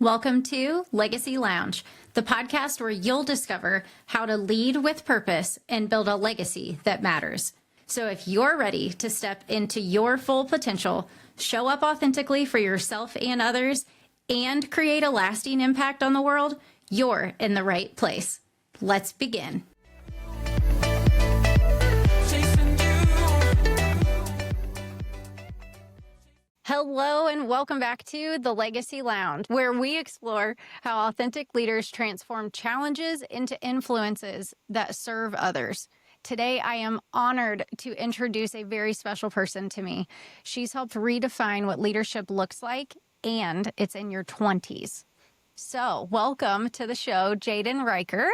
Welcome to Legacy Lounge, the podcast where you'll discover how to lead with purpose and build a legacy that matters. So if you're ready to step into your full potential, show up authentically for yourself and others, and create a lasting impact on the world, you're in the right place. Let's begin. Hello and welcome back to the Legacy Lounge, where we explore how authentic leaders transform challenges into influences that serve others. Today, I am honored to introduce a very special person to me. She's helped redefine what leadership looks like, and it's in your 20s. So, welcome to the show, Jaiden Ryker.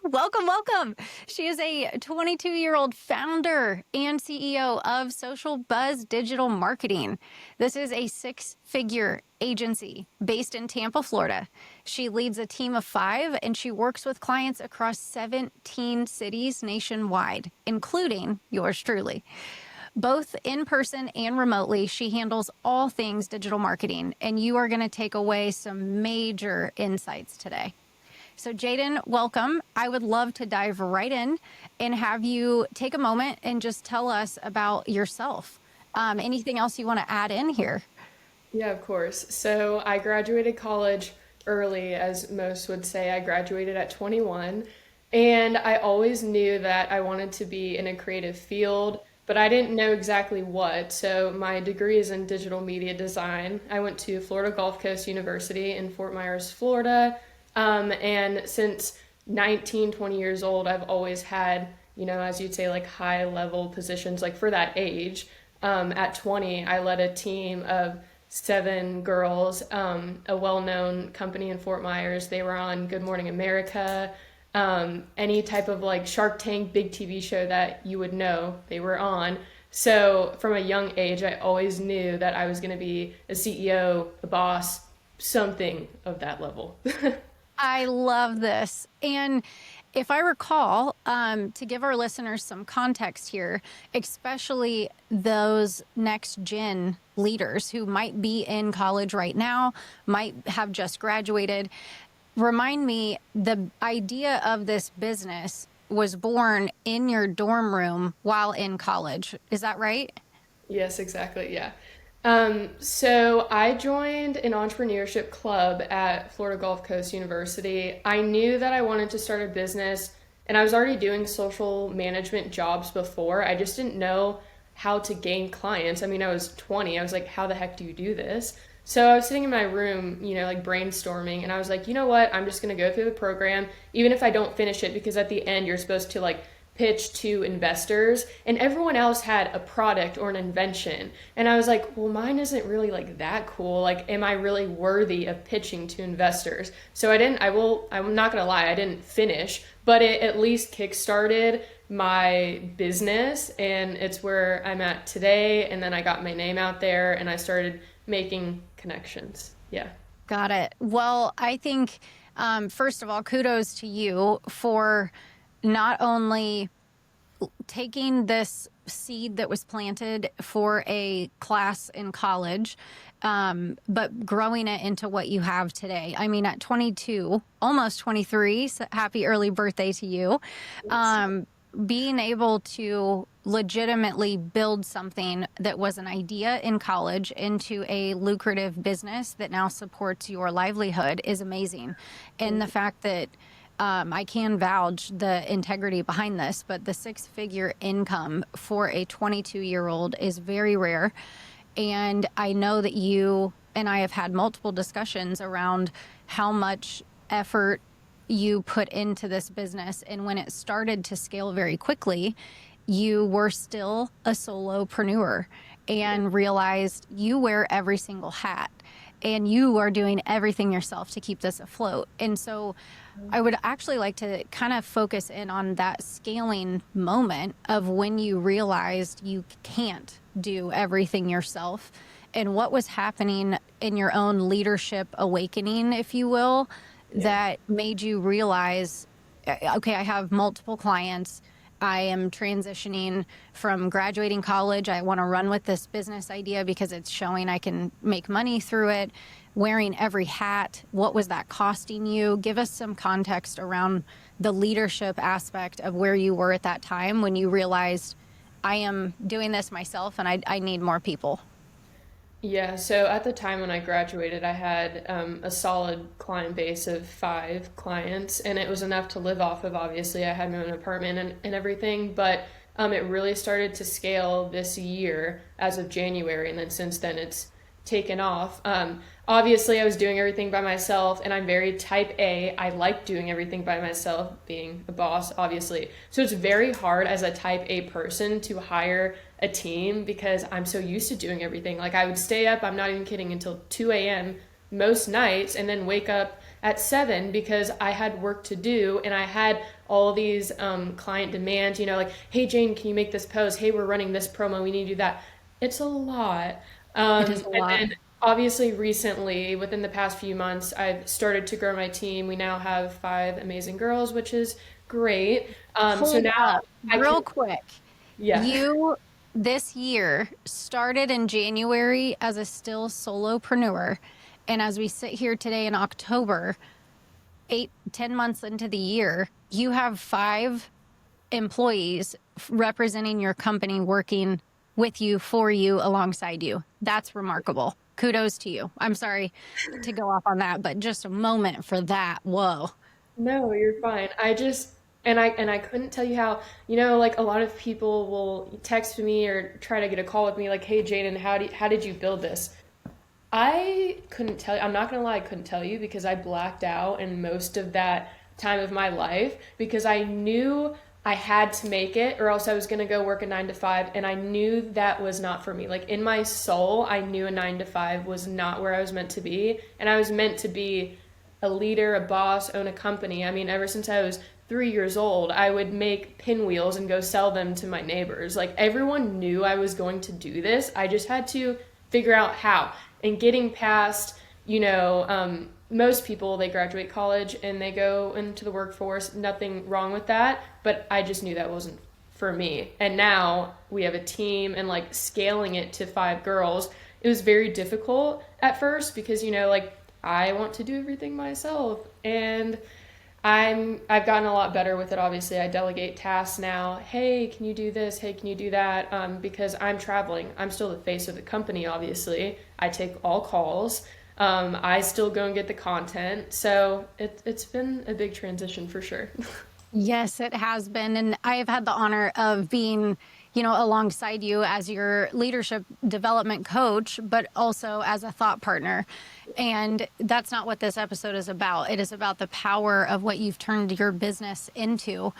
Welcome. She is a 22-year-old founder and CEO of Social Buzz Digital Marketing. This is a six-figure agency based in Tampa, Florida. She leads a team of 5, and she works with clients across 17 cities nationwide, including yours truly. Both in person and remotely, she handles all things digital marketing, and you are going to take away some major insights today. So Jaiden, welcome. I would love to dive right in and have you take a moment and just tell us about yourself. Anything else you want to add in here? Yeah, of course. So I graduated college early, as most would say. I graduated at 21, and I always knew that I wanted to be in a creative field, but I didn't know exactly what. So my degree is in digital media design. I went to Florida Gulf Coast University in Fort Myers, Florida. And since 19, 20 years old, I've always had, as you'd say, like high level positions, like for that age. At 20, I led a team of 7 girls, a well-known company in Fort Myers. They were on Good Morning America, any type of like Shark Tank, big TV show that you would know they were on. So from a young age, I always knew that I was going to be a CEO, a boss, something of that level. I love this. And if I recall, to give our listeners some context here, especially those next gen leaders who might be in college right now, might have just graduated, remind me, the idea of this business was born in your dorm room while in college. Is that right? Yes, exactly. Yeah. So I joined an entrepreneurship club at Florida Gulf Coast University. I knew that I wanted to start a business, and I was already doing social management jobs before. I just didn't know how to gain clients. I mean, I was 20. I was like, how the heck do you do this? So I was sitting in my room, like brainstorming, and I was like, you know what? I'm just going to go through the program, even if I don't finish it, because at the end you're supposed to like pitch to investors, and everyone else had a product or an invention. And I was like, well, mine isn't really like that cool. Like, am I really worthy of pitching to investors? So I'm not gonna lie, I didn't finish, but it at least kickstarted my business, and it's where I'm at today. And then I got my name out there and I started making connections. Yeah. Got it. Well, I think, first of all, kudos to you for not only taking this seed that was planted for a class in college, but growing it into what you have today. I mean, at 22, almost 23, so happy early birthday to you. Being able to legitimately build something that was an idea in college into a lucrative business that now supports your livelihood is amazing. And the fact that I can vouch the integrity behind this, but the 6-figure income for a 22-year-old is very rare. And I know that you and I have had multiple discussions around how much effort you put into this business. And when it started to scale very quickly, you were still a solopreneur and realized you wear every single hat and you are doing everything yourself to keep this afloat. And so I would actually like to kind of focus in on that scaling moment of when you realized you can't do everything yourself and what was happening in your own leadership awakening, if you will, that made you realize, okay, I have multiple clients. I am transitioning from graduating college. I want to run with this business idea because it's showing I can make money through it, wearing every hat. What was that costing you? Give us some context around the leadership aspect of where you were at that time when you realized I am doing this myself and I need more people. Yeah, so at the time when I graduated, I had a solid client base of 5 clients, and it was enough to live off of. Obviously, I had my own apartment and everything, but it really started to scale this year as of January, and then since then it's taken off. Obviously, I was doing everything by myself, and I'm very type A. I like doing everything by myself, being a boss, obviously. So it's very hard as a type A person to hire a team because I'm so used to doing everything. Like I would stay up, I'm not even kidding, until 2 a.m. most nights and then wake up at 7 because I had work to do and I had all these client demands, like, hey, Jane, can you make this post? Hey, we're running this promo. We need to do that. It's a lot. It is a And lot. then obviously recently, within the past few months, I've started to grow my team. We now have 5 amazing girls, which is great. So Hold now up, I real can, quick. yeah. You this year started in January as a still solopreneur. And as we sit here today in October, 8, 10 months into the year, you have 5 employees representing your company working with you, for you, alongside you. That's remarkable. Kudos to you. I'm sorry to go off on that, but just a moment for that. Whoa. No, you're fine. I couldn't tell you how, like a lot of people will text me or try to get a call with me like, "Hey Jaden, how did you build this?" I couldn't tell you. I'm not gonna lie, I couldn't tell you because I blacked out in most of that time of my life because I knew I had to make it or else I was gonna go work a 9 to 5 and I knew that was not for me. Like in my soul, I knew a 9 to 5 was not where I was meant to be and I was meant to be a leader, a boss, own a company. I mean, ever since I was 3 years old, I would make pinwheels and go sell them to my neighbors. Like everyone knew I was going to do this. I just had to figure out how. And getting past, most people, they graduate college and they go into the workforce. Nothing wrong with that. But I just knew that wasn't for me. And now we have a team and like scaling it to 5 girls. It was very difficult at first because, like I want to do everything myself and I've gotten a lot better with it. Obviously, I delegate tasks now. Hey, can you do this? Hey, can you do that? Because I'm traveling. I'm still the face of the company. Obviously, I take all calls. I still go and get the content. So it's been a big transition for sure. Yes, it has been. And I have had the honor of being, alongside you as your leadership development coach, but also as a thought partner. And that's not what this episode is about. It is about the power of what you've turned your business into.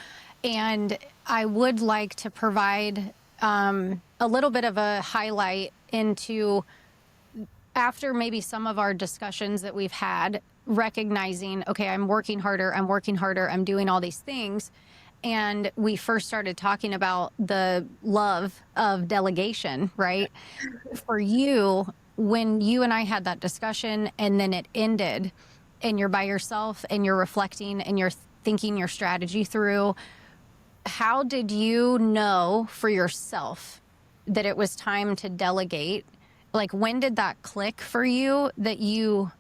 And I would like to provide a little bit of a highlight into after maybe some of our discussions that we've had, recognizing, okay, I'm working harder, I'm doing all these things. And we first started talking about the love of delegation, right? For you, when you and I had that discussion and then it ended and you're by yourself and you're reflecting and you're thinking your strategy through, how did you know for yourself that it was time to delegate? Like, when did that click for you that you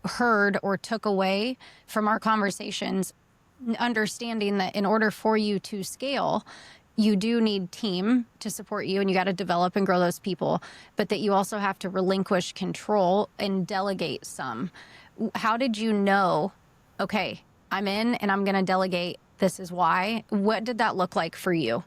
heard or took away from our conversations, understanding that in order for you to scale, you do need team to support you and you got to develop and grow those people, but that you also have to relinquish control and delegate some? How did you know, okay, I'm in and I'm going to delegate? This is why. What did that look like for you?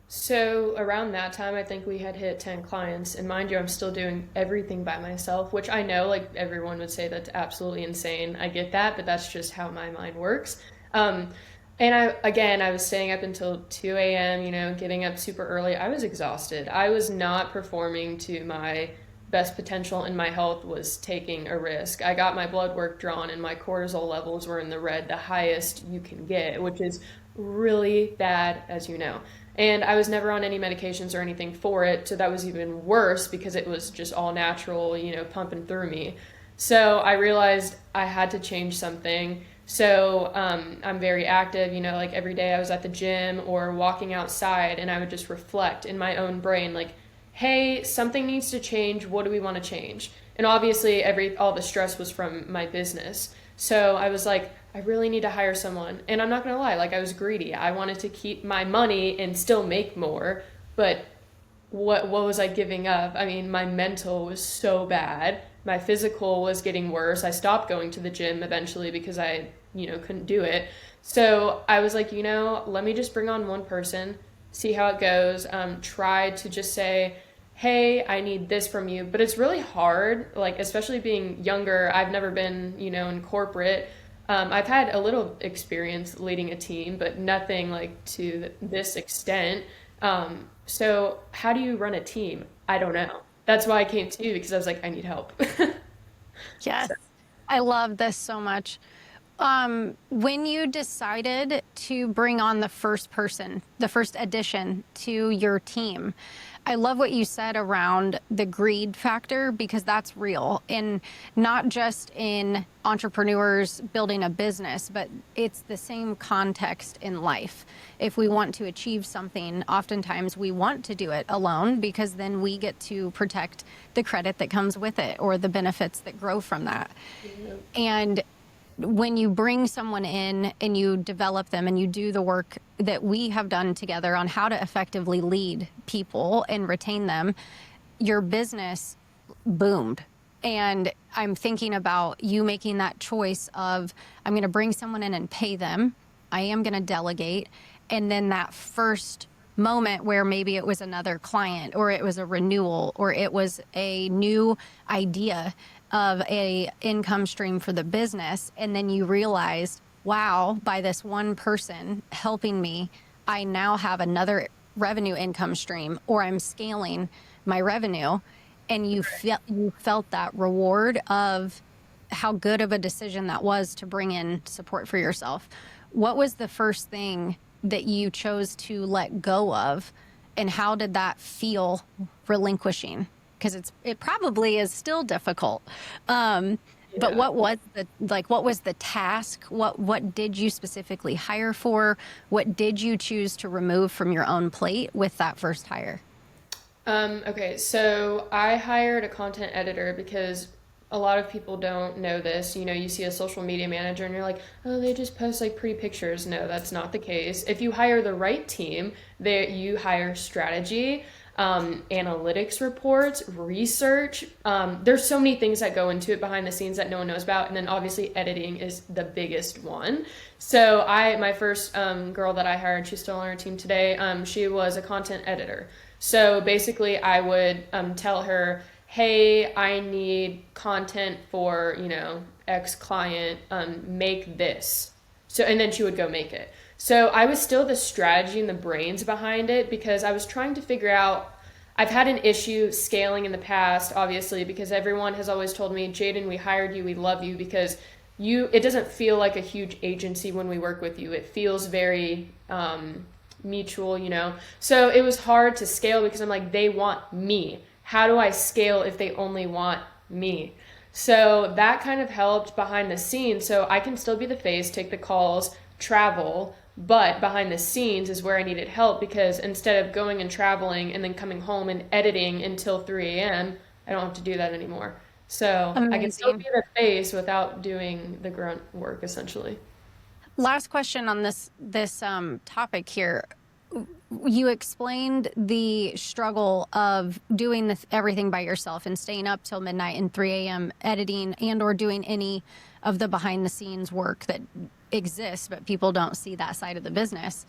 So around that time, I think we had hit 10 clients. And mind you, I'm still doing everything by myself, which I know like everyone would say that's absolutely insane. I get that, but that's just how my mind works. Um, I was staying up until 2 a.m., getting up super early. I was exhausted. I was not performing to my best potential and my health was taking a risk. I got my blood work drawn and my cortisol levels were in the red, the highest you can get, which is really bad, as you know. And I was never on any medications or anything for it, so that was even worse because it was just all natural, pumping through me. So I realized I had to change something. So I'm very active, like every day I was at the gym or walking outside, and I would just reflect in my own brain, like, hey, something needs to change. What do we want to change? And obviously all the stress was from my business. So I was like, I really need to hire someone. And I'm not going to lie, like I was greedy. I wanted to keep my money and still make more, but what was I giving up? I mean, my mental was so bad. My physical was getting worse. I stopped going to the gym eventually because I, couldn't do it. So I was like, let me just bring on one person, see how it goes. Try to just say, hey, I need this from you. But it's really hard, like, especially being younger. I've never been, in corporate. I've had a little experience leading a team, but nothing like to this extent. So how do you run a team? I don't know. That's why I came to you, because I was like, I need help. Yes. So, I love this so much. When you decided to bring on the first person, the first addition to your team, I love what you said around the greed factor, because that's real, and not just in entrepreneurs building a business, but it's the same context in life. If we want to achieve something, oftentimes we want to do it alone, because then we get to protect the credit that comes with it or the benefits that grow from that. And when you bring someone in and you develop them and you do the work that we have done together on how to effectively lead people and retain them, your business boomed. And I'm thinking about you making that choice of, I'm going to bring someone in and pay them. I am going to delegate. And then that first moment where maybe it was another client, or it was a renewal, or it was a new idea of a income stream for the business, and then you realized, wow, by this one person helping me, I now have another revenue income stream, or I'm scaling my revenue, and you felt that reward of how good of a decision that was to bring in support for yourself. What was the first thing that you chose to let go of, and how did that feel relinquishing? Because it probably is still difficult. But what was the task? What did you specifically hire for? What did you choose to remove from your own plate with that first hire? Okay, so I hired a content editor because a lot of people don't know this. You see a social media manager and you're like, oh, they just post like pretty pictures. No, that's not the case. If you hire the right team, you hire strategy, analytics reports, research. There's so many things that go into it behind the scenes that no one knows about. And then obviously editing is the biggest one. So my first girl that I hired, she's still on our team today. She was a content editor. So basically I would tell her, hey, I need content for, X client, make this. So, and then she would go make it. So I was still the strategy and the brains behind it, because I was trying to figure out, I've had an issue scaling in the past, obviously, because everyone has always told me, Jaiden, we hired you, we love you, because it doesn't feel like a huge agency when we work with you. It feels very mutual. So it was hard to scale because I'm like, they want me. How do I scale if they only want me? So that kind of helped behind the scenes. So I can still be the face, take the calls, travel, but behind the scenes is where I needed help, because instead of going and traveling and then coming home and editing until 3 a.m., I don't have to do that anymore. So I can still be Amazing. the face without doing the grunt work, essentially. Last question on this topic here. You explained the struggle of doing everything by yourself and staying up till midnight and 3 a.m. editing and or doing any of the behind the scenes work that exists, but people don't see that side of the business,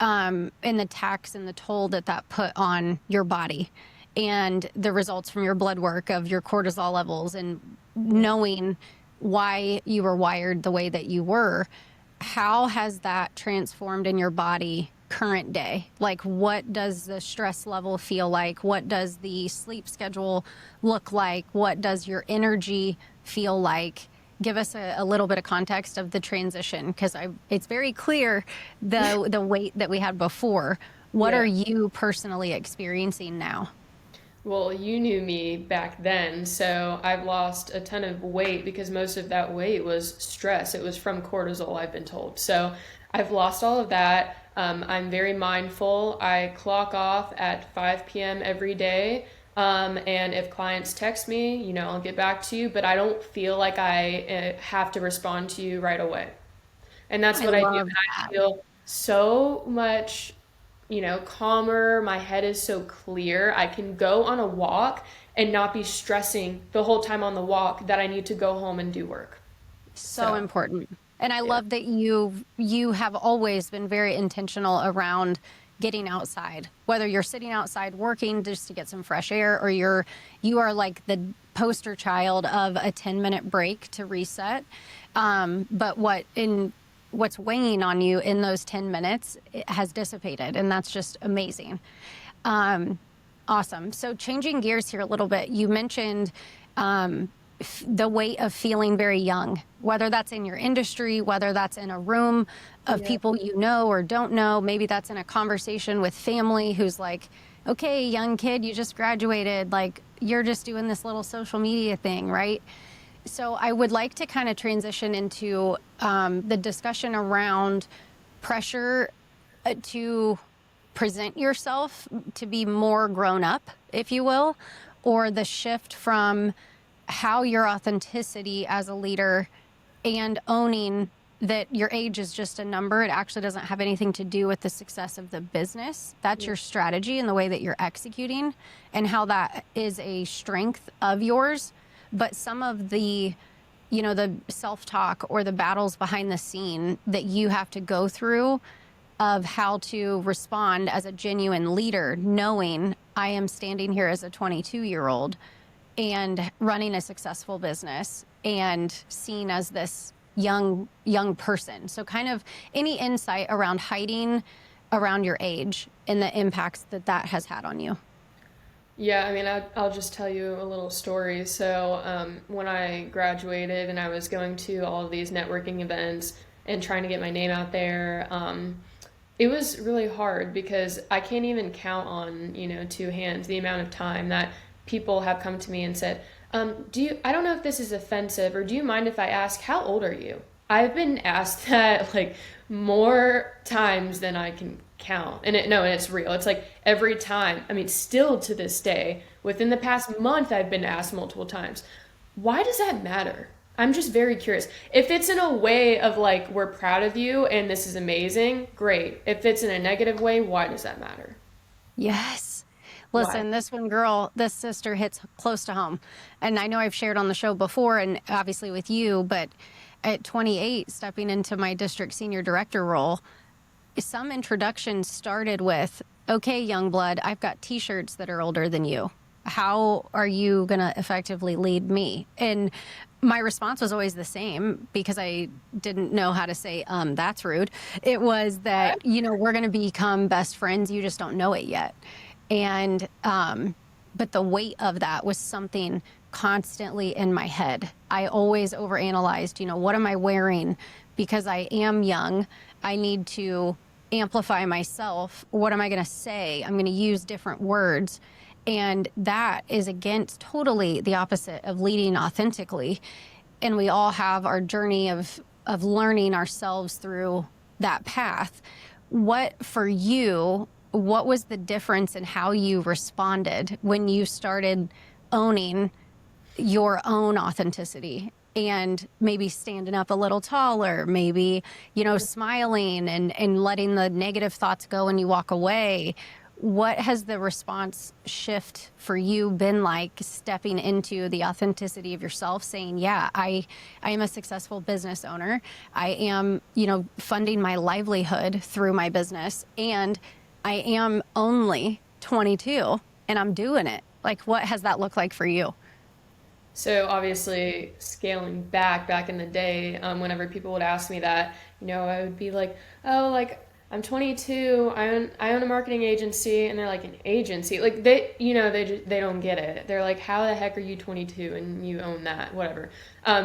and the tax and the toll that put on your body, and the results from your blood work of your cortisol levels, and knowing why you were wired the way that you were. How has that transformed in your body current day? Like, what does the stress level feel like? What does the sleep schedule look like? What does your energy feel like? Give us a little bit of context of the transition, because it's very clear the weight that we had before. What Yeah. are you personally experiencing now? Well, you knew me back then, so I've lost a ton of weight because most of that weight was stress. It was from cortisol, I've been told. So I've lost all of that. I'm very mindful. I clock off at 5 p.m. every day. And if clients text me, I'll get back to you, but I don't feel like I have to respond to you right away. And that's I what I do. love And I that. feel so much, calmer. My head is so clear. I can go on a walk and not be stressing the whole time on the walk that I need to go home and do work. So So, important. And I yeah. love that you have always been very intentional around getting outside. Whether you're sitting outside working just to get some fresh air or you are like the poster child of a 10-minute break to reset. But what's weighing on you in those 10 minutes it has dissipated, and that's just amazing. Um, awesome. So changing gears here a little bit, you mentioned the weight of feeling very young, whether that's in your industry, whether that's in a room of Yeah. people you know or don't know. Maybe that's in a conversation with family who's like, okay, young kid, you just graduated. Like, you're just doing this little social media thing, right? So I would like to kind of transition into the discussion around pressure to present yourself to be more grown up, if you will, or the shift from how your authenticity as a leader and owning that your age is just a number. It actually doesn't have anything to do with the success of the business. That's Yeah. your strategy and the way that you're executing and how that is a strength of yours. But some of the self-talk or the battles behind the scene that you have to go through of how to respond as a genuine leader, knowing I am standing here as a 22-year-old and running a successful business and seen as this young person. So kind of any insight around hiding around your age and the impacts that that has had on you. Yeah, I mean, I'll just tell you a little story. So, when I graduated and I was going to all of these networking events and trying to get my name out there, it was really hard because I can't even count on, two hands the amount of time that people have come to me and said, I don't know if this is offensive or do you mind if I ask, how old are you? I've been asked that like more times than I can count. And it's real. It's like every time, I mean, still to this day, within the past month, I've been asked multiple times. Why does that matter? I'm just very curious. If it's in a way of like, we're proud of you and this is amazing, great. If it's in a negative way, why does that matter? Yes. Why? Listen, this sister hits close to home. And I know I've shared on the show before and obviously with you, but at 28, stepping into my district senior director role, some introductions started with, okay, young blood, I've got t-shirts that are older than you. How are you going to effectively lead me? And my response was always the same because I didn't know how to say, that's rude. It was that, we're going to become best friends. You just don't know it yet. And, but the weight of that was something constantly in my head. I always overanalyzed, what am I wearing? Because I am young, I need to amplify myself. What am I going to say? I'm going to use different words. And that is against totally the opposite of leading authentically. And we all have our journey of learning ourselves through that path. What for you, what was the difference in how you responded when you started owning your own authenticity and maybe standing up a little taller, maybe, smiling and letting the negative thoughts go when you walk away? What has the response shift for you been like stepping into the authenticity of yourself, saying, yeah, I am a successful business owner. I am, funding my livelihood through my business, and I am only 22 and I'm doing it. Like, what has that looked like for you? So obviously, scaling back in the day, whenever people would ask me that, I would be like, "Oh, like I'm 22. I own a marketing agency," and they're like, "An agency?" Like they don't get it. They're like, "How the heck are you 22 and you own that? Whatever."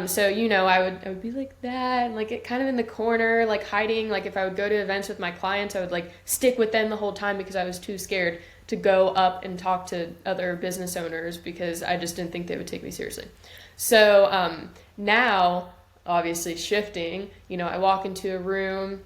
So I would be like that, and like it kind of in the corner, like hiding. Like if I would go to events with my clients, I would like stick with them the whole time because I was too scared to go up and talk to other business owners because I just didn't think they would take me seriously. So now, obviously shifting, I walk into a room,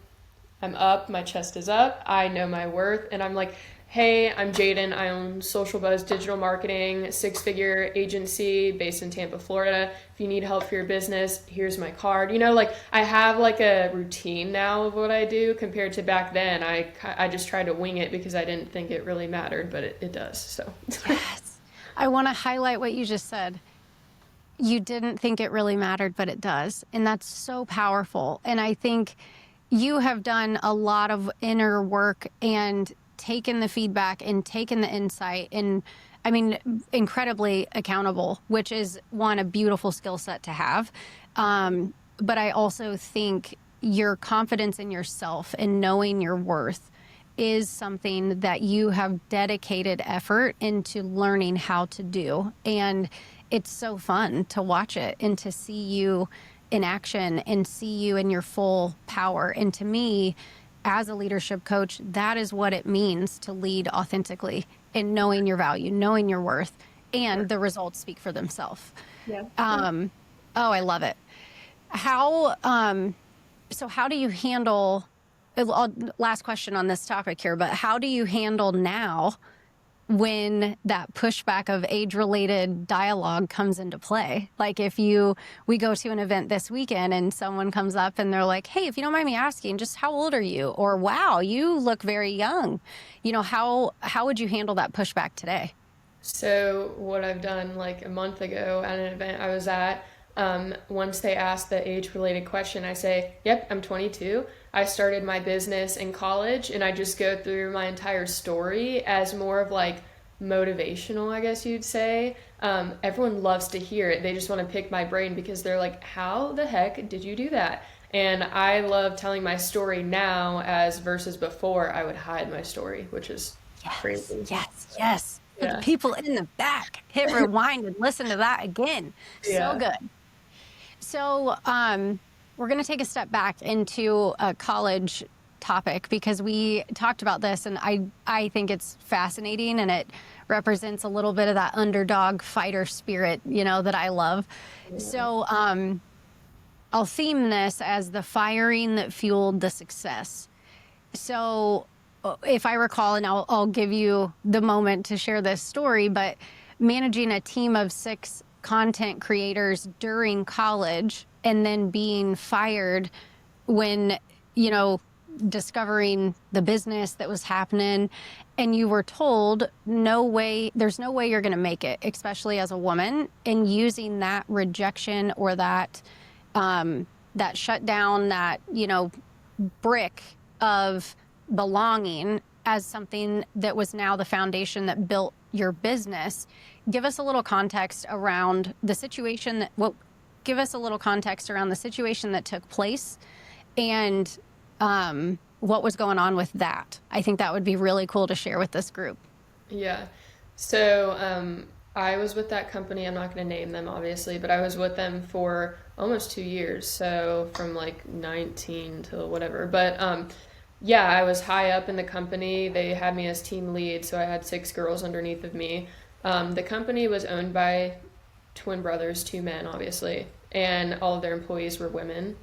I'm up, my chest is up, I know my worth, and I'm like, hey, I'm Jaiden. I own Social Buzz Digital Marketing, six-figure agency based in Tampa, Florida. If you need help for your business, here's my card. Like I have like a routine now of what I do compared to back then. I just tried to wing it because I didn't think it really mattered, but it does. So Yes. I want to highlight what you just said. You didn't think it really mattered, but it does. And that's so powerful. And I think you have done a lot of inner work and taken the feedback and taken the insight and I mean, incredibly accountable, which is a beautiful skill set to have. But I also think your confidence in yourself and knowing your worth is something that you have dedicated effort into learning how to do. And it's so fun to watch it and to see you in action and see you in your full power. And to me, as a leadership coach, that is what it means to lead authentically and knowing your value, knowing your worth, and the results speak for themselves. yeah. Oh, I love it. How, so how do you handle, last question on this topic here, but how do you handle now when that pushback of age-related dialogue comes into play? Like we go to an event this weekend and someone comes up and they're like, hey, if you don't mind me asking, just how old are you? Or, wow, you look very young. How would you handle that pushback today? So what I've done like a month ago at an event I was at, once they ask the age-related question, I say, yep, I'm 22. I started my business in college, and I just go through my entire story as more of like motivational, I guess you'd say. Everyone loves to hear it. They just want to pick my brain because they're like, how the heck did you do that? And I love telling my story now as versus before I would hide my story, which is crazy. Yes. For the people in the back, hit rewind and listen to that again. Yeah. So good. So we're going to take a step back into a college topic because we talked about this and I think it's fascinating and it represents a little bit of that underdog fighter spirit, that I love. Yeah. So I'll theme this as the firing that fueled the success. So if I recall, and I'll give you the moment to share this story, but managing a team of 6 content creators during college and then being fired when, discovering the business that was happening and you were told, there's no way you're going to make it, especially as a woman, and using that rejection or that shutdown, that, brick of belonging as something that was now the foundation that built your business. Give us a little context around the situation give us a little context around the situation that took place and what was going on with that. I think that would be really cool to share with this group. Yeah. So I was with that company. I'm not going to name them, obviously, but I was with them for almost 2 years. So from like 19 to whatever. But yeah, I was high up in the company. They had me as team lead. So I had 6 girls underneath of me. The company was owned by twin brothers, 2 men, obviously, and all of their employees were women.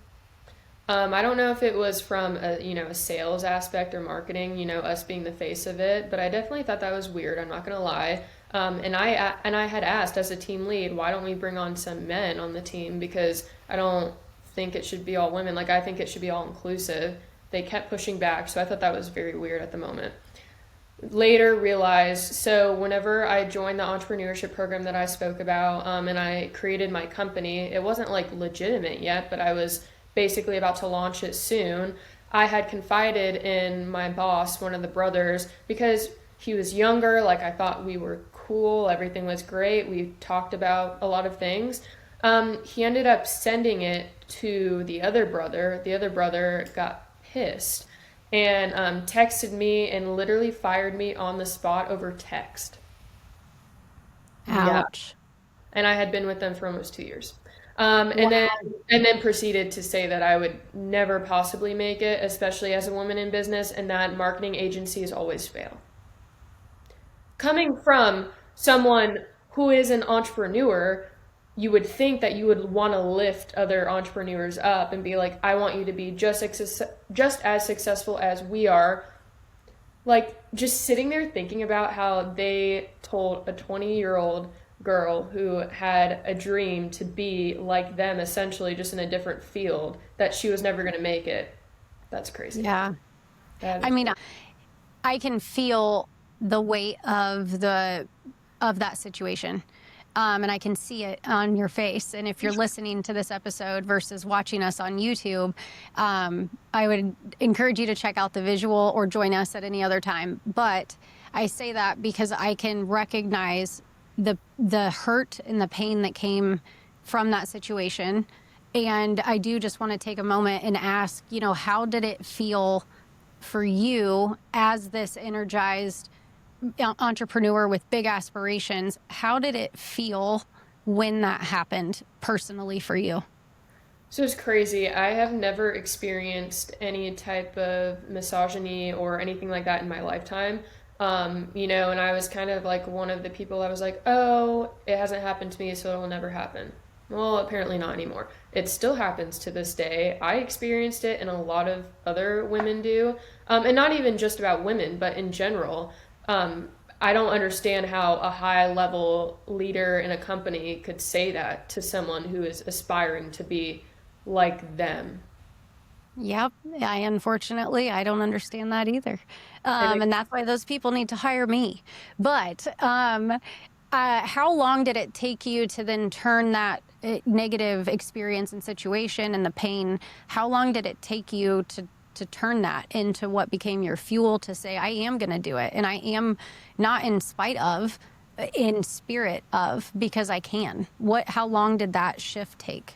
I don't know if it was from a sales aspect or marketing, us being the face of it, but I definitely thought that was weird. I'm not gonna lie. And I had asked as a team lead, why don't we bring on some men on the team? Because I don't think it should be all women. Like I think it should be all inclusive. They kept pushing back, so I thought that was very weird at the moment. Later realized, so whenever I joined the entrepreneurship program that I spoke about, and I created my company, it wasn't like legitimate yet, but I was basically about to launch it soon. I had confided in my boss, one of the brothers, because he was younger, like I thought we were cool, everything was great, we talked about a lot of things. He ended up sending it to the other brother. The other brother got pissed and texted me and literally fired me on the spot over text. Ouch. Yeah. And I had been with them for almost 2 years. Wow. And then proceeded to say that I would never possibly make it, especially as a woman in business, and that marketing agencies always fail. coming from someone who is an entrepreneur, you would think that you would want to lift other entrepreneurs up and be like, I want you to be just as successful as we are. Like, just sitting there thinking about how they told a 20-year-old girl who had a dream to be like them, essentially just in a different field, that she was never going to make it. That's crazy. Yeah. That I is mean, crazy. I can feel the weight of that situation. And I can see it on your face. And if you're listening to this episode versus watching us on YouTube, I would encourage you to check out the visual or join us at any other time. But I say that because I can recognize the hurt and the pain that came from that situation. And I do just want to take a moment and ask, how did it feel for you as this energized entrepreneur with big aspirations? How did it feel when that happened personally for you? So it's crazy. I have never experienced any type of misogyny or anything like that in my lifetime. And I was kind of like one of the people that was like, oh, it hasn't happened to me, so it will never happen. Well, apparently not anymore. It still happens to this day. I experienced it, and a lot of other women do. And not even just about women, but in general. I don't understand how a high level leader in a company could say that to someone who is aspiring to be like them. Yep. I don't understand that either. And it, And that's why those people need to hire me. But how long did it take you to then turn that negative experience and situation and the pain? How long did it take you to turn that into what became your fuel to say, I am going to do it? And I am not in spite of, in spirit of, because I can. How long did that shift take?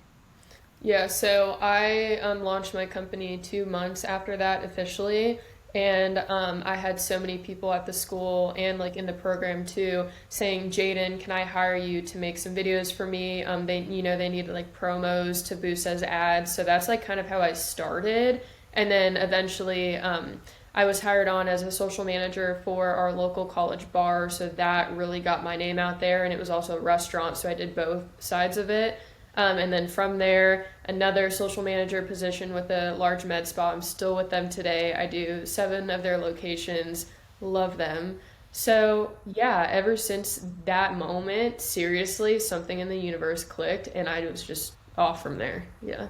yeah, so I launched my company 2 months after that officially. And I had so many people at the school and like in the program too saying, Jaiden, can I hire you to make some videos for me? They needed like promos to boost as ads. So that's like kind of how I started. And then eventually I was hired on as a social manager for our local college bar. So that really got my name out there. And it was also a restaurant. So I did both sides of it. And then from there, another social manager position with a large med spa. I'm still with them today. I do 7 of their locations. Love them. So yeah, ever since that moment, seriously, something in the universe clicked and I was just off from there. Yeah.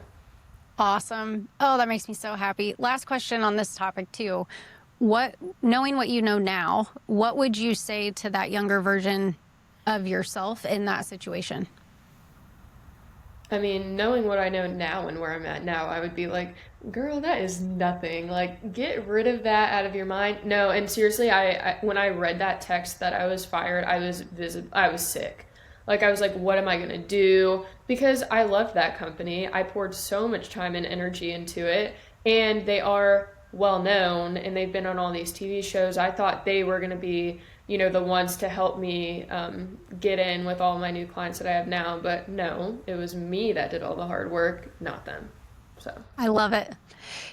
Awesome. Oh, that makes me so happy. Last question on this topic too. Knowing what you know now, what would you say to that younger version of yourself in that situation? I mean, knowing what I know now and where I'm at now, I would be like, girl, that is nothing. Like, get rid of that out of your mind. No, and seriously, I when I read that text that I was fired, I was sick. Like, I was like, what am I gonna do? Because I loved that company. I poured so much time and energy into it, and they are well known, and they've been on all these TV shows. I thought they were gonna be the ones to help me get in with all my new clients that I have now. But no, it was me that did all the hard work, not them. So, I love it.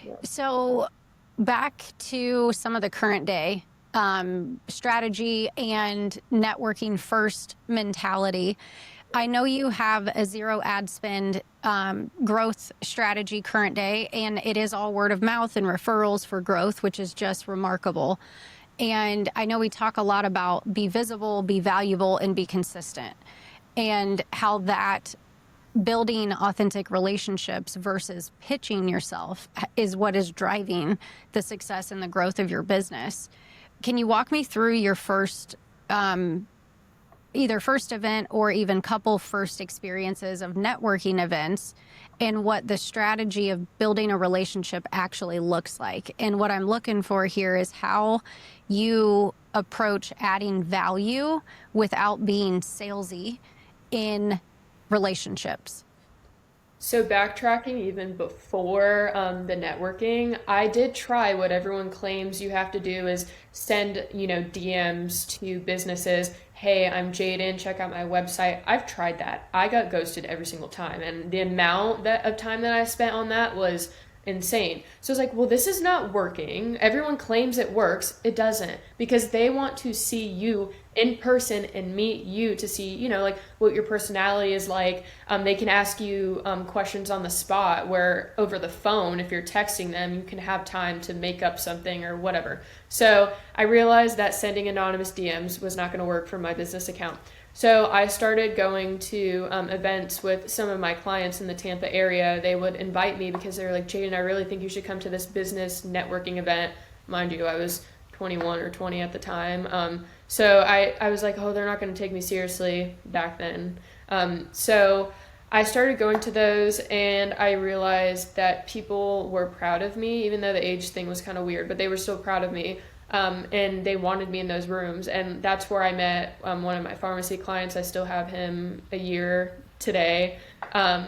yeah. So back to some of the current day strategy and networking first mentality. I know you have a zero ad spend growth strategy current day, and it is all word of mouth and referrals for growth, which is just remarkable. And I know we talk a lot about be visible, be valuable, and be consistent, and how that building authentic relationships versus pitching yourself is what is driving the success and the growth of your business. Can you walk me through your first, either first event or even couple first experiences of networking events and what the strategy of building a relationship actually looks like? And what I'm looking for here is how you approach adding value without being salesy in relationships. So backtracking even before the networking, I did try what everyone claims you have to do is send, DMs to businesses. Hey, I'm Jaiden. Check out my website. I've tried that. I got ghosted every single time, and the amount of time that I spent on that was insane. So it's like, well, this is not working. Everyone claims it works. It doesn't because they want to see you in person and meet you to see, like what your personality is like. They can ask you questions on the spot, where over the phone, if you're texting them, you can have time to make up something or whatever. So I realized that sending anonymous DMs was not going to work for my business account. So I started going to events with some of my clients in the Tampa area. They would invite me because they were like, Jaiden, I really think you should come to this business networking event. Mind you, I was 21 or 20 at the time. So I was like, oh, they're not going to take me seriously back then. So I started going to those, and I realized that people were proud of me, even though the age thing was kind of weird, but they were still proud of me. And they wanted me in those rooms. And that's where I met one of my pharmacy clients. I still have him a year today.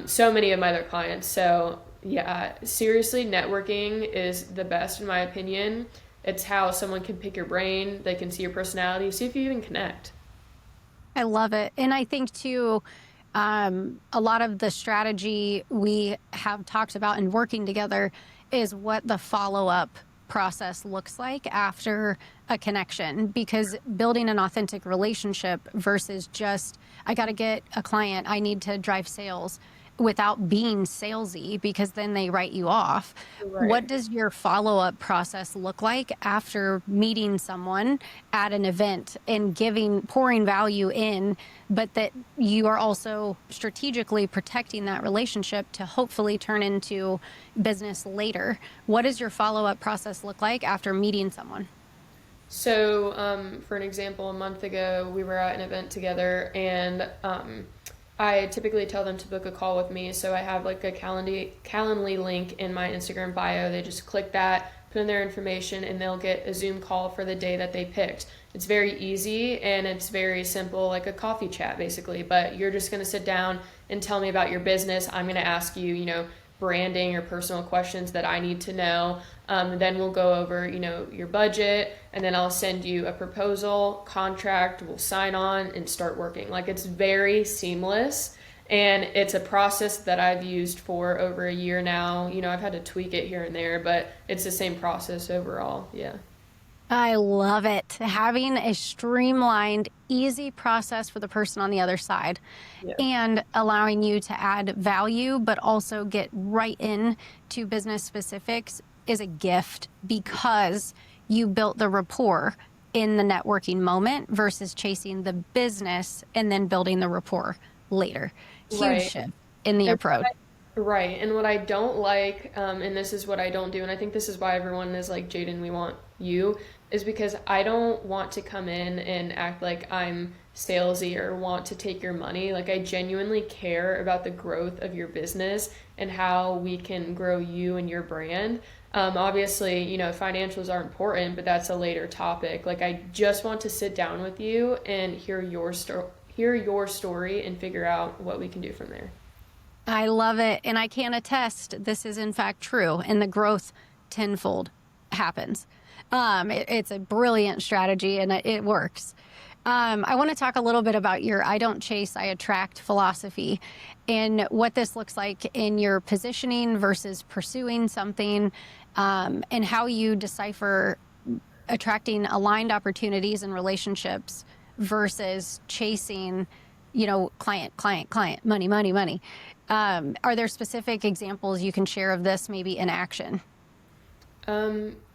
So many of my other clients. So yeah, seriously, networking is the best in my opinion. It's how someone can pick your brain. They can see your personality, see if you even connect. I love it. And I think too, a lot of the strategy we have talked about in working together is what the follow-up process looks like after a connection, because building an authentic relationship versus just, I got to get a client, I need to drive sales, without being salesy, because then they write you off. Right. What does your follow-up process look like after meeting someone at an event and pouring value in, but that you are also strategically protecting that relationship to hopefully turn into business later? What does your follow-up process look like after meeting someone? So, for an example, a month ago, we were at an event together, and I typically tell them to book a call with me. So I have like a Calendly link in my Instagram bio. They just click that, put in their information, and they'll get a Zoom call for the day that they picked. It's very easy and it's very simple, like a coffee chat basically. But you're just going to sit down and tell me about your business. I'm going to ask you, branding or personal questions that I need to know. Then we'll go over, your budget, and then I'll send you a proposal, contract, we'll sign on and start working. Like, it's very seamless, and it's a process that I've used for over a year now. I've had to tweak it here and there, but it's the same process overall. Yeah. I love it. Having a streamlined, easy process for the person on the other side, Yeah. and allowing you to add value, but also get right in to business specifics is a gift, because you built the rapport in the networking moment versus chasing the business and then building the rapport later. Huge Right. shift in the approach. Right. And what I don't like, and this is what I don't do, and I think this is why everyone is like, Jaiden, we want you, is because I don't want to come in and act like I'm salesy or want to take your money. Like, I genuinely care about the growth of your business and how we can grow you and your brand. Obviously, financials are important, but that's a later topic. Like, I just want to sit down with you and hear your story and figure out what we can do from there. I love it. And I can attest this is in fact true. And the growth tenfold happens. It's a brilliant strategy, and it works. I want to talk a little bit about your I don't chase, I attract philosophy, and what this looks like in your positioning versus pursuing something, and how you decipher attracting aligned opportunities and relationships versus chasing, client, client, client, money, money, money. Are there specific examples you can share of this, maybe in action?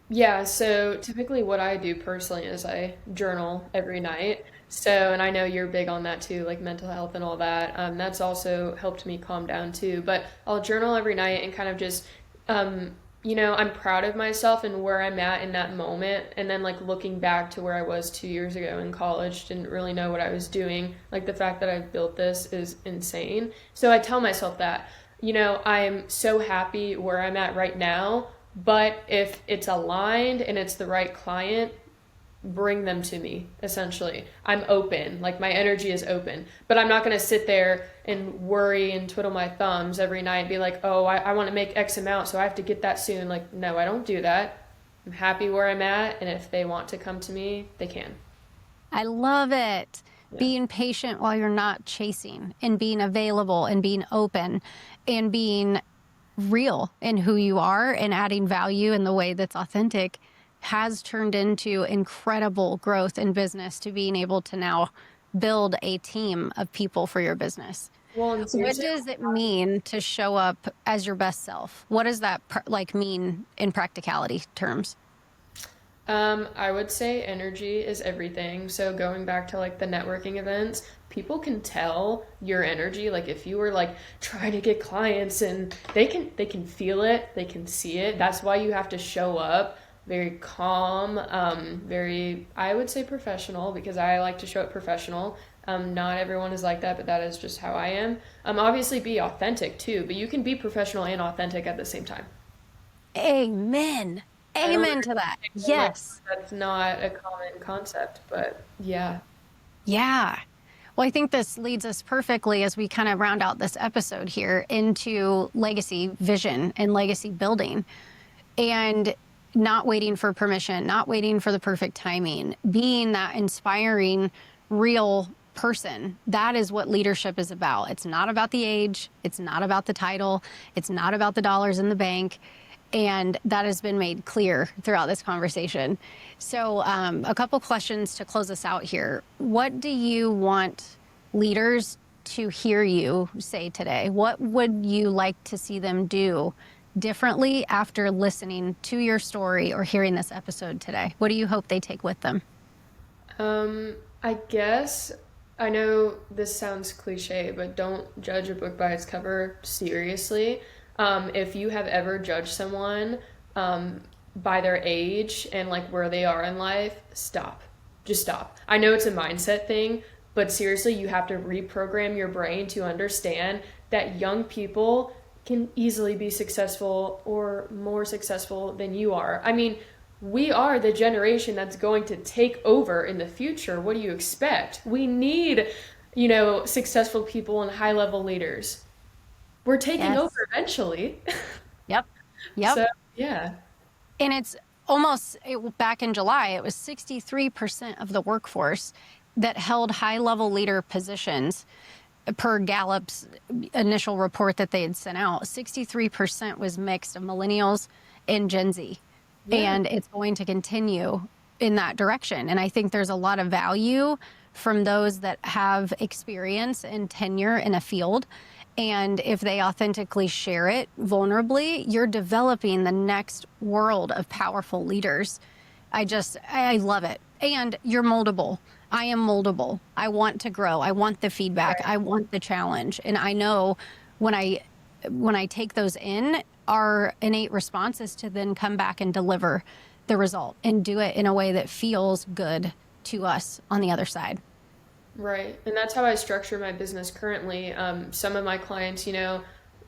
Yeah, so typically what I do personally is I journal every night. So, and I know you're big on that too, like mental health and all that. That's also helped me calm down too. But I'll journal every night and kind of just, I'm proud of myself and where I'm at in that moment. And then like looking back to where I was 2 years ago in college, didn't really know what I was doing. Like, the fact that I've built this is insane. So I tell myself that, I'm so happy where I'm at right now. But if it's aligned and it's the right client, bring them to me, essentially. I'm open, like my energy is open. But I'm not going to sit there and worry and twiddle my thumbs every night and be like, oh, I want to make X amount, so I have to get that soon. Like, no, I don't do that. I'm happy where I'm at, and if they want to come to me, they can. I love it. Yeah. Being patient while you're not chasing, and being available and being open and being real in who you are and adding value in the way that's authentic. has turned into incredible growth in business to being able to now build a team of people for your business. Well, and What seriously, does it mean to show up as your best self? What does that like mean in practicality terms? I would say energy is everything. So going back to like the networking events, people can tell your energy. Like if you were like trying to get clients and they can feel it, they can see it. That's why you have to show up very calm, very I would say professional because I like to show up professional. Not everyone is like that, but that is just how I am. Obviously be authentic too, but you can be professional and authentic at the same time. Amen. I don't Amen to that. know, like Yes. that's not a common concept, but yeah. Yeah. Well, I think this leads us perfectly as we kind of round out this episode here into legacy vision and legacy building and not waiting for permission, not waiting for the perfect timing, being that inspiring, real person. That is what leadership is about. It's not about the age. It's not about the title. It's not about the dollars in the bank. And that has been made clear throughout this conversation. So, a couple questions to close us out here. What do you want leaders to hear you say today? What would you like to see them do differently after listening to your story or hearing this episode today? What do you hope they take with them? I guess I know this sounds cliche, but don't judge a book by its cover seriously. If you have ever judged someone by their age and like where they are in life, stop. Just stop. I know it's a mindset thing, but seriously, you have to reprogram your brain to understand that young people can easily be successful or more successful than you are. I mean, we are the generation that's going to take over in the future. What do you expect? We need, successful and high level leaders. We're taking Yes. over eventually. Yep. Yep. So, yeah. And it's almost back in July, it was 63% of the workforce that held high level leader positions per Gallup's initial report that they had sent out. 63% was mixed of millennials and Gen Z. Yeah. And it's going to continue in that direction. And I think there's a lot of value from those that have experience and tenure in a field. And if they authentically share it vulnerably, you're developing the next world of powerful leaders. I love it. And you're moldable. I am moldable. I want to grow. I want the feedback. Right. I want the challenge. And I know when I take those in, our innate response is to then come back and deliver the result and do it in a way that feels good to us on the other side. Right. And that's how I structure my business currently. Some of my clients,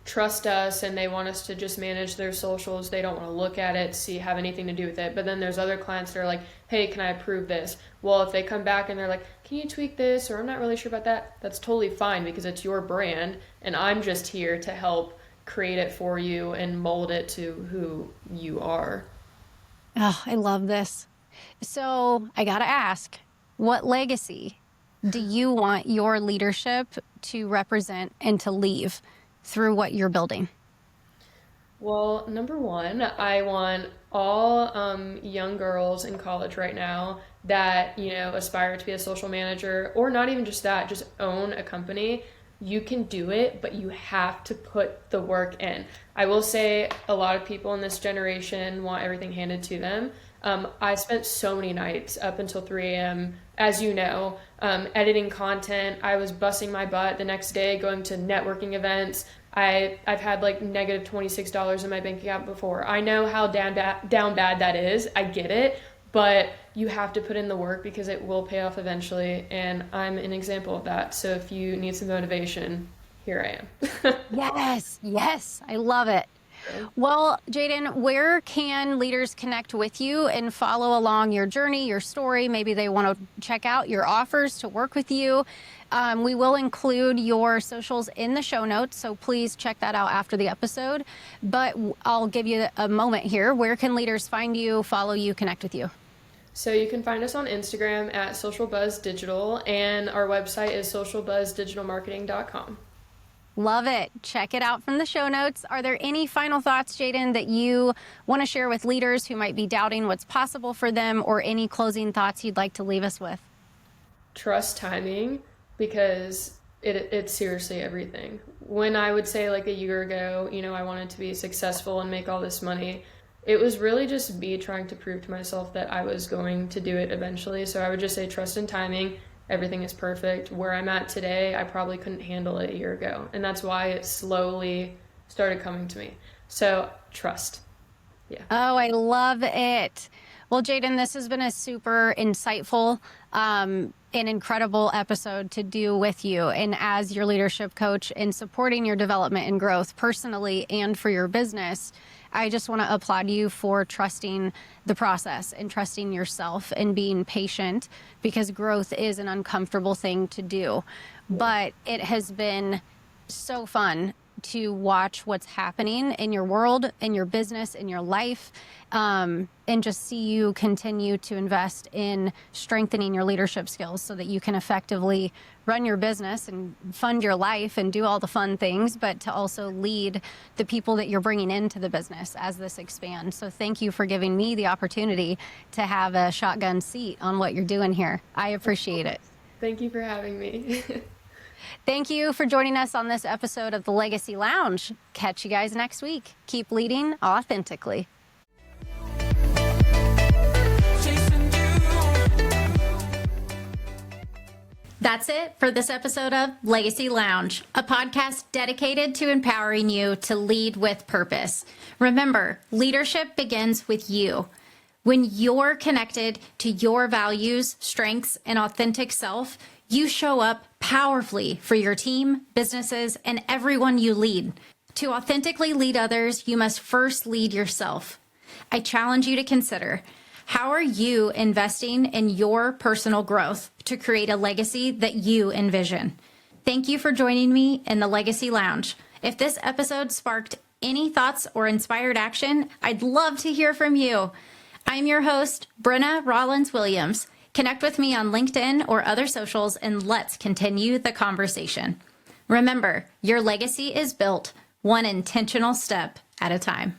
trust us and they want us to just manage their socials. They don't want to look at it, have anything to do with it. But then there's other clients that are like, hey, can I approve this? Well, if they come back and they're like, can you tweak this? Or I'm not really sure about that. That's totally fine because it's your brand. And I'm just here to help create it for you and mold it to who you are. Oh, I love this. So I got to ask, what legacy do you want your leadership to represent and to leave through what you're building? Well, number one, I want all young girls in college right now that, aspire to be a social manager or not even just that, just own a company. You can do it, but you have to put the work in. I will say a lot of people in this generation want everything handed to them. I spent so many nights up until 3 a.m., as you know, editing content. I was busting my butt the next day, going to networking events. I've had like negative $26 in my bank account before. I know how down bad that is. I get it, but you have to put in the work because it will pay off eventually. And I'm an example of that. So if you need some motivation, here I am. Yes, yes, I love it. Well, Jaiden, where can leaders connect with you and follow along your journey, your story? Maybe they want to check out your offers to work with you. We will include your socials in the show notes, so please check that out after the episode. But I'll give you a moment here. Where can leaders find you, follow you, connect with you? So you can find us on Instagram at Social Buzz Digital, and our website is socialbuzzdigitalmarketing.com. Love it. Check it out from the show notes. Are there any final thoughts, Jaiden, that you want to share with leaders who might be doubting what's possible for them, or any closing thoughts you'd like to leave us with? Trust timing, because it's seriously everything. When I would say like a year ago, I wanted to be successful and make all this money, it was really just me trying to prove to myself that I was going to do it eventually. So I would just say trust and timing. Everything is perfect. Where I'm at today, I probably couldn't handle it a year ago. And that's why it slowly started coming to me. So trust. Yeah. Oh, I love it. Well, Jaiden, this has been a super insightful an incredible episode to do with you. And as your leadership coach in supporting your development and growth personally and for your business, I just want to applaud you for trusting the process and trusting yourself and being patient, because growth is an uncomfortable thing to do. But it has been so fun to watch what's happening in your world, in your business, in your life, and just see you continue to invest in strengthening your leadership skills so that you can effectively run your business and fund your life and do all the fun things, but to also lead the people that you're bringing into the business as this expands. So thank you for giving me the opportunity to have a shotgun seat on what you're doing here. I appreciate it. Thank you for having me. Thank you for joining us on this episode of the Legacy Lounge. Catch you guys next week. Keep leading authentically. That's it for this episode of Legacy Lounge, a podcast dedicated to empowering you to lead with purpose. Remember, leadership begins with you. When you're connected to your values, strengths, and authentic self, you show up powerfully for your team, businesses, and everyone you lead. To authentically lead others, you must first lead yourself. I challenge you to consider, how are you investing in your personal growth to create a legacy that you envision? Thank you for joining me in the Legacy Lounge. If this episode sparked any thoughts or inspired action, I'd love to hear from you. I'm your host, Brin'na Rollins-Williams. Connect with me on LinkedIn or other socials, and let's continue the conversation. Remember, your legacy is built one intentional step at a time.